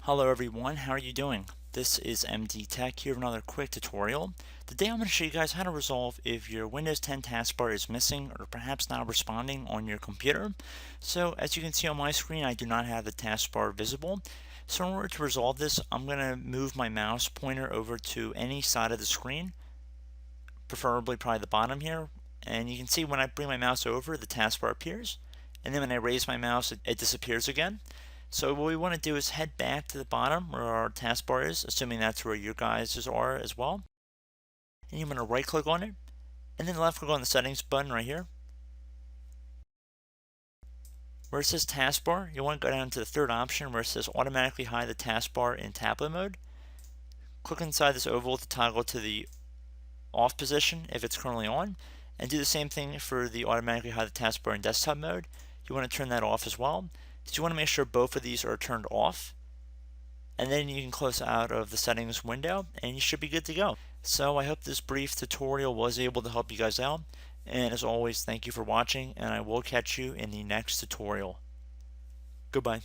Hello everyone, how are you doing? This is MD Tech here with another quick tutorial. Today I'm going to show you guys how to resolve if your Windows 10 taskbar is missing or perhaps not responding on your computer. So as you can see on my screen, I do not have the taskbar visible. So in order to resolve this, I'm going to move my mouse pointer over to any side of the screen, preferably probably the bottom here. And you can see when I bring my mouse over, the taskbar appears. And then when I raise my mouse, it disappears again. So what we want to do is head back to the bottom where our taskbar is, assuming that's where your guys' are as well. And you want to right click on it, and then left click on the settings button right here. Where it says taskbar, you want to go down to the third option where it says automatically hide the taskbar in tablet mode. Click inside this oval to toggle to the off position if it's currently on, and do the same thing for the automatically hide the taskbar in desktop mode. You want to turn that off as well. So you want to make sure both of these are turned off, and then you can close out of the settings window and you should be good to go. So I hope this brief tutorial was able to help you guys out, and as always, thank you for watching, and I will catch you in the next tutorial. Goodbye.